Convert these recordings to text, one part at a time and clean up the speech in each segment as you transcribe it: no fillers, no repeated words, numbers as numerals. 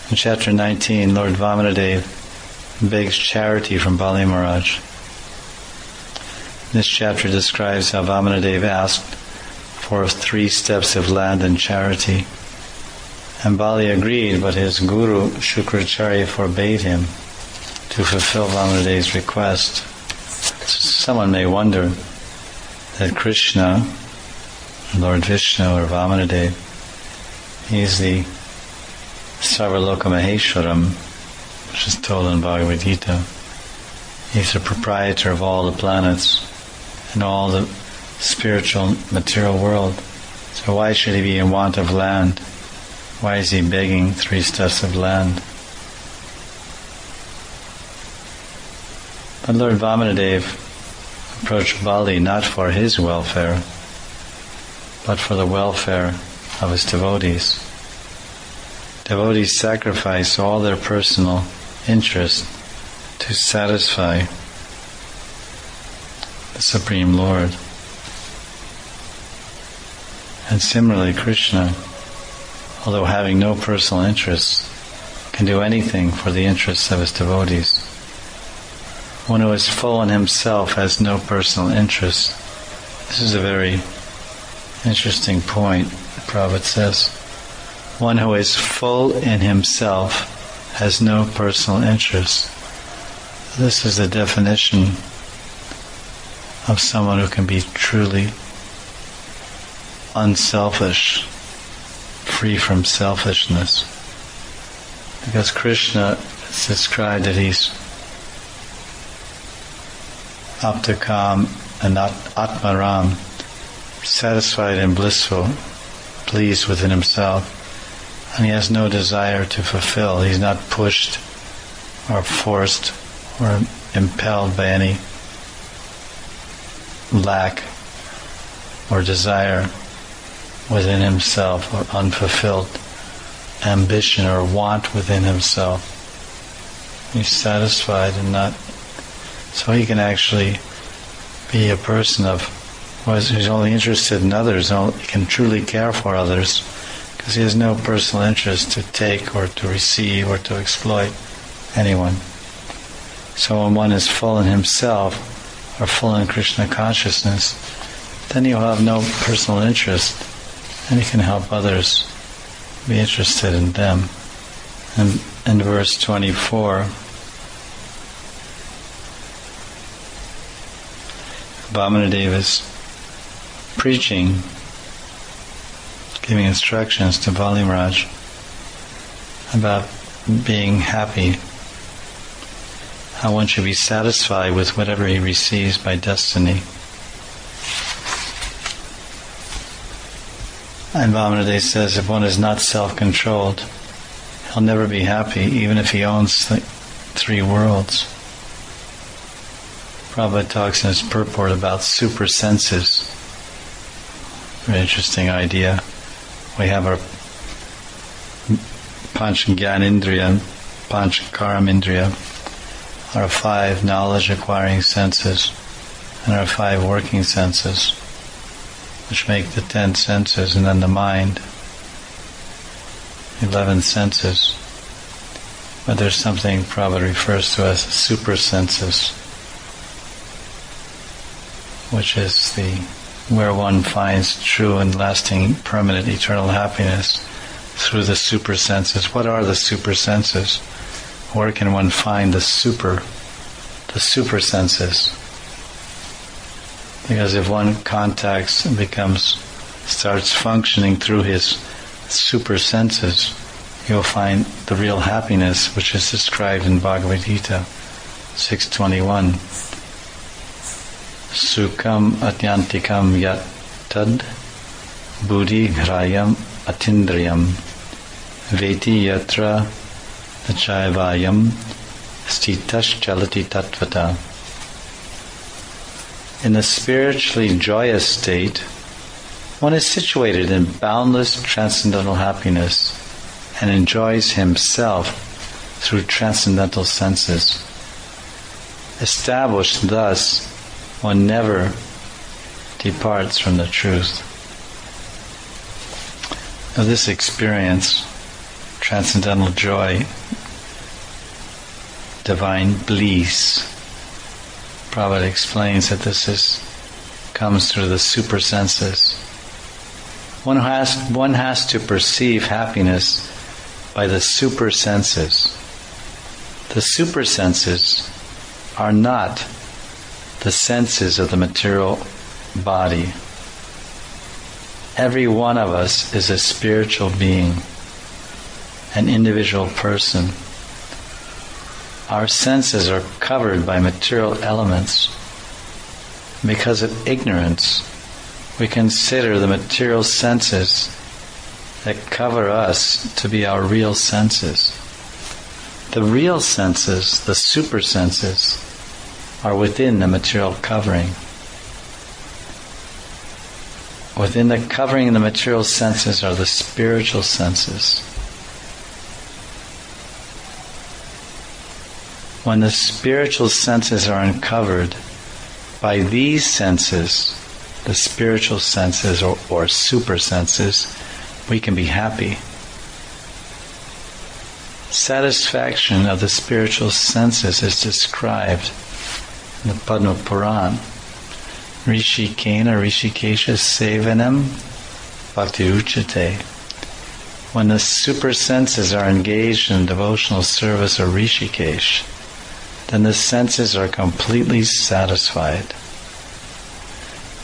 In chapter 19, Lord Vamanadeva begs charity from Bali Maharaj. This chapter describes how Vamanadeva asked for 3 steps of land and charity. And Bali agreed, but his guru Shukracharya forbade him to fulfill Vamadeva's request. Someone may wonder that Krishna, Lord Vishnu or Vamanadeva, he's the Sarvaloka Maheshwaram, which is told in Bhagavad Gita. He's the proprietor of all the planets and all the spiritual material world. So why should he be in want of land? Why is he begging 3 steps of land? But Lord Vamanadeva approached Bali not for his welfare, but for the welfare of his devotees. Devotees sacrifice all their personal interest to satisfy the Supreme Lord. And similarly, Krishna, although having no personal interests, can do anything for the interests of his devotees. One who is full in himself has no personal interest. This is a very interesting point, Prabhupada says. One who is full in himself has no personal interest. This is the definition of someone who can be truly unselfish, free from selfishness. Because Krishna is described that he's Aptakam and Atmaram, satisfied and blissful, pleased within himself, and he has no desire to fulfill. He's not pushed or forced or impelled by any lack or desire within himself or unfulfilled ambition or want within himself. He's satisfied and not... So he can actually be a person who's only interested in others. He can truly care for others because he has no personal interest to take or to receive or to exploit anyone. So when one is full in himself or full in Krishna consciousness, then he'll have no personal interest and he can help others be interested in them. And in verse 24, Vamanadeva is preaching, giving instructions to Bali Maharaj about being happy, how one should be satisfied with whatever he receives by destiny. And Vamanadeva says if one is not self-controlled, he'll never be happy, even if he owns the 3 worlds. Prabhupada talks in his purport about super senses. Very interesting idea. We have our Panch Gyanindriya, Panch Karamindriya, our 5 knowledge-acquiring senses, and our 5 working senses, which make the 10 senses, and then the mind, 11 senses. But there's something Prabhupada refers to as super senses, which is where one finds true and lasting, permanent, eternal happiness through the super senses. What are the super senses? Where can one find the super senses? Because if one contacts and starts functioning through his super senses, he'll find the real happiness, which is described in Bhagavad Gita 6:21. Sukham atyantikam yat tad buddhi grayam atindriyam veti yatra nachayavayam stitash chalati tatvata. In the spiritually joyous state, one is situated in boundless transcendental happiness and enjoys himself through transcendental senses. Established thus, one never departs from the truth. Now this experience, transcendental joy, divine bliss. Prabhupada explains that this comes through the super senses. One has to perceive happiness by the super senses. The super senses are not the senses of the material body. Every one of us is a spiritual being, an individual person. Our senses are covered by material elements. Because of ignorance, we consider the material senses that cover us to be our real senses. The real senses, the super senses, are within the material covering. Within the covering of the material senses are the spiritual senses. When the spiritual senses are uncovered, by these senses, the spiritual senses or super senses, we can be happy. Satisfaction of the spiritual senses is described in the Padma Puran. Rishikena Rishikesha Sevanam Bhakti Uchate. When the super senses are engaged in devotional service of Rishikesh, then the senses are completely satisfied.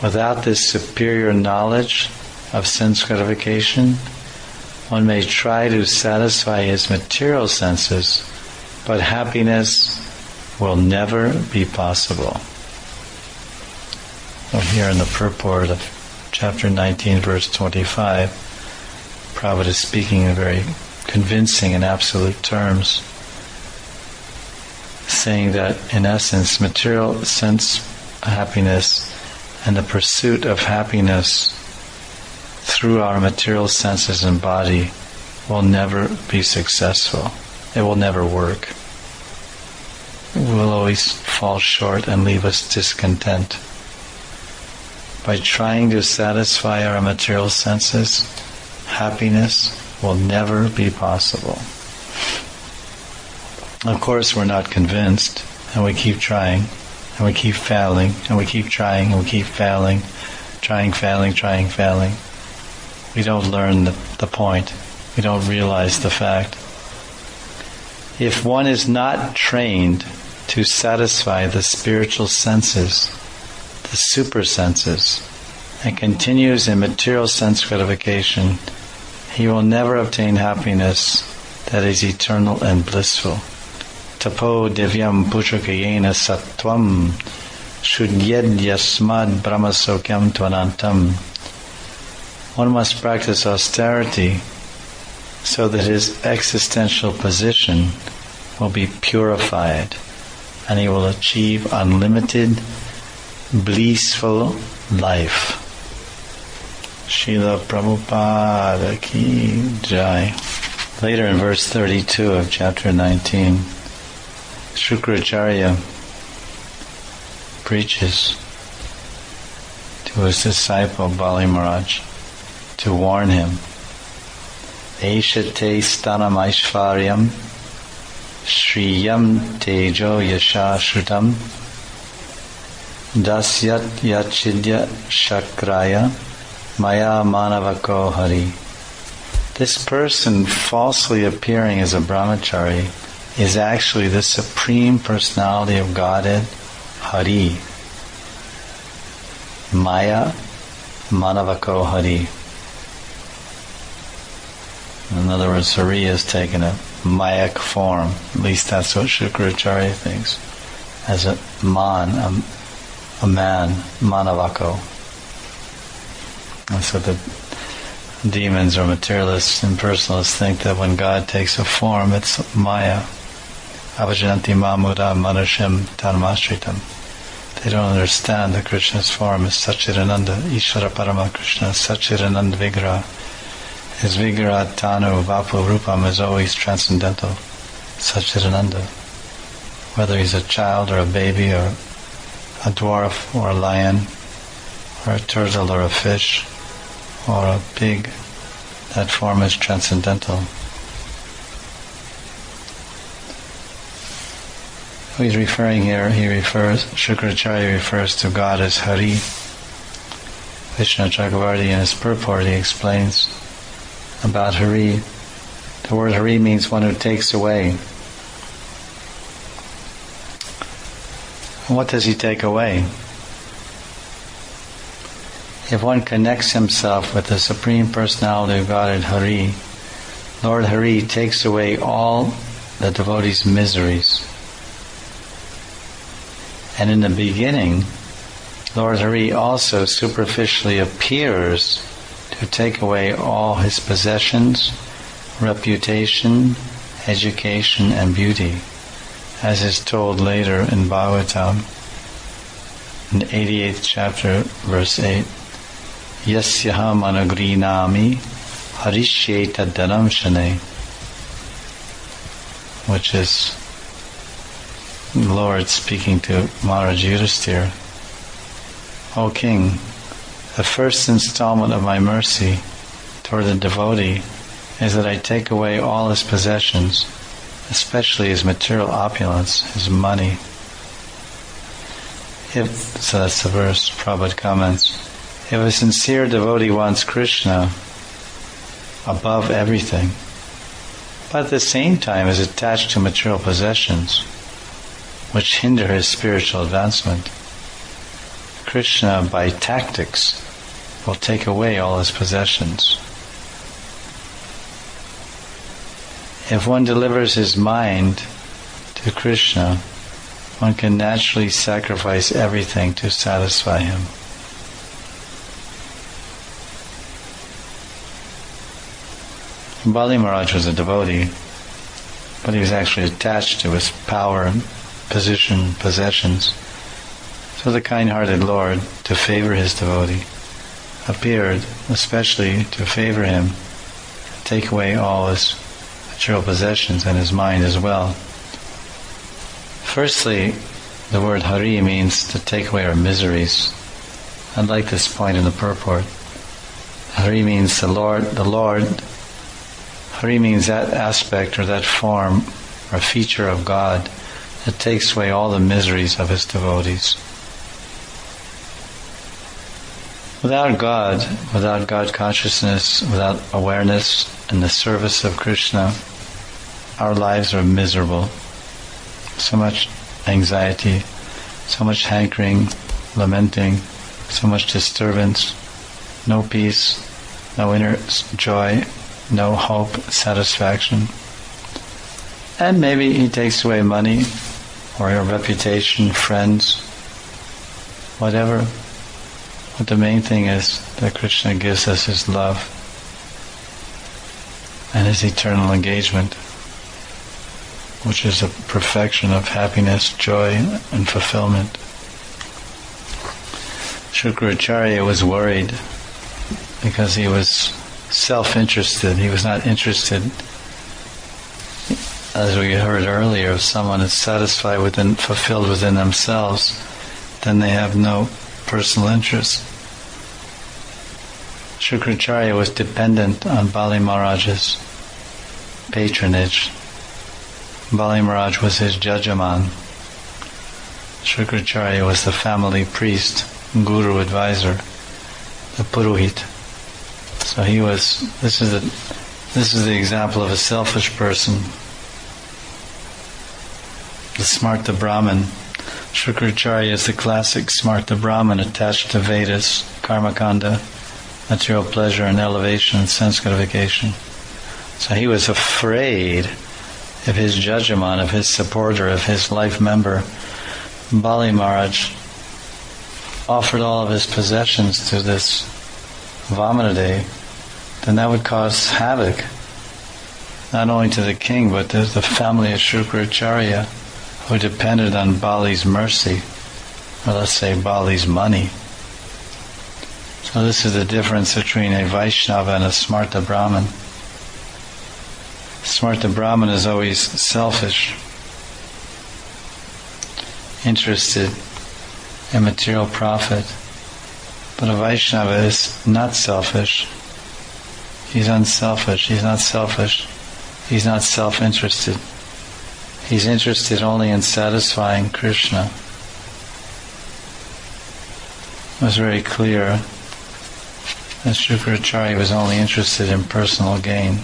Without this superior knowledge of sense gratification, one may try to satisfy his material senses, but happiness will never be possible. So here in the purport of chapter 19, verse 25, Prabhupada is speaking in very convincing and absolute terms, saying that in essence, material sense happiness and the pursuit of happiness through our material senses and body will never be successful. It will never work. It will always fall short and leave us discontent. By trying to satisfy our material senses, happiness will never be possible. Of course, we're not convinced, and we keep trying, and we keep failing, and we keep trying, and we keep failing, failing. We don't learn the point. We don't realize the fact. If one is not trained to satisfy the spiritual senses, the super senses, and continues in material sense gratification, he will never obtain happiness that is eternal and blissful. Tapo divyam puchakayena sattvam shudyed yasmad brahmasokyam tvanantam. One must practice austerity so that his existential position will be purified and he will achieve unlimited, blissful life. Srila Prabhupada ki jai. Later in verse 32 of chapter 19, Shukracharya preaches to his disciple Bali Maharaj to warn him. Eshate stanam aishvaryam shriyam tejo yasha shrutam dasyat yachidya shakraya maya manavako hari. This person falsely appearing as a brahmachari is actually the Supreme Personality of Godhead, Hari. Maya Manavako Hari. In other words, Hari has taken a Mayak form. At least that's what Shukracharya thinks. As a man, Manavako. And so the demons or materialists, impersonalists think that when God takes a form, it's Maya. Avajanti Mamuda Manusham Tanmashritam. They don't understand that Krishna's form is Satchidananda, Ishvara Parama Krishna, Satchidananda Vigraha. His Vigraha, Tanu, Vapu, Rupam is always transcendental, Satchidananda. Whether he's a child or a baby or a dwarf or a lion or a turtle or a fish or a pig, that form is transcendental. He's referring here, Shukracharya refers to God as Hari. Vishnu Chakravarti in his purport, he explains about Hari. The word Hari means one who takes away. What does he take away? If one connects himself with the Supreme Personality of Godhead Hari, Lord Hari takes away all the devotee's miseries. And in the beginning, Lord Hari also superficially appears to take away all his possessions, reputation, education, and beauty, as is told later in Bhagavatam, in the 88th chapter, verse 8. Yasyaham anagrinami harishyeta dhanam shane, which is the Lord speaking to Maharaj Yudhisthira. O King, the first installment of my mercy toward the devotee is that I take away all his possessions, especially his material opulence, his money. So that's the verse. Prabhupada comments, if a sincere devotee wants Krishna above everything, but at the same time is attached to material possessions, which hinder his spiritual advancement, Krishna, by tactics, will take away all his possessions. If one delivers his mind to Krishna, one can naturally sacrifice everything to satisfy him. Bali Maharaj was a devotee, but he was actually attached to his power, position, possessions. So the kind-hearted Lord, to favor his devotee, appeared especially to favor him, take away all his material possessions and his mind as well. Firstly, the word Hari means to take away our miseries. I'd like this point in the purport. Hari means the Lord. Hari means that aspect or that form or feature of God that takes away all the miseries of his devotees. Without God consciousness, without awareness and the service of Krishna, our lives are miserable. So much anxiety, so much hankering, lamenting, so much disturbance, no peace, no inner joy, no hope, satisfaction. And maybe he takes away money or your reputation, friends, whatever. But the main thing is that Krishna gives us his love and his eternal engagement, which is a perfection of happiness, joy, and fulfillment. Shukracharya was worried because he was self-interested. He was not interested, as we heard earlier, if someone is satisfied within, fulfilled within themselves, then they have no personal interest. Shukracharya was dependent on Bali Maharaj's patronage. Bali Maharaj was his jajaman. Shukracharya was the family priest, guru advisor, the purohit. So he was. This is the example of a selfish person. The Smarta Brahmin. Shukracharya is the classic Smarta Brahmin attached to Vedas, Karmakanda, material pleasure and elevation and sense gratification. So he was afraid if his jajaman, of his supporter, of his life member, Bali Maharaj, offered all of his possessions to this Vamanadev, then that would cause havoc, not only to the king, but to the family of Shukracharya, who depended on Bali's mercy, or let's say Bali's money. So this is the difference between a Vaishnava and a Smarta Brahmin. Smarta Brahmin is always selfish, interested in material profit. But a Vaishnava is not selfish. He's unselfish. He's not selfish. He's not self-interested. He's interested only in satisfying Krishna. It was very clear that Shukracharya was only interested in personal gain.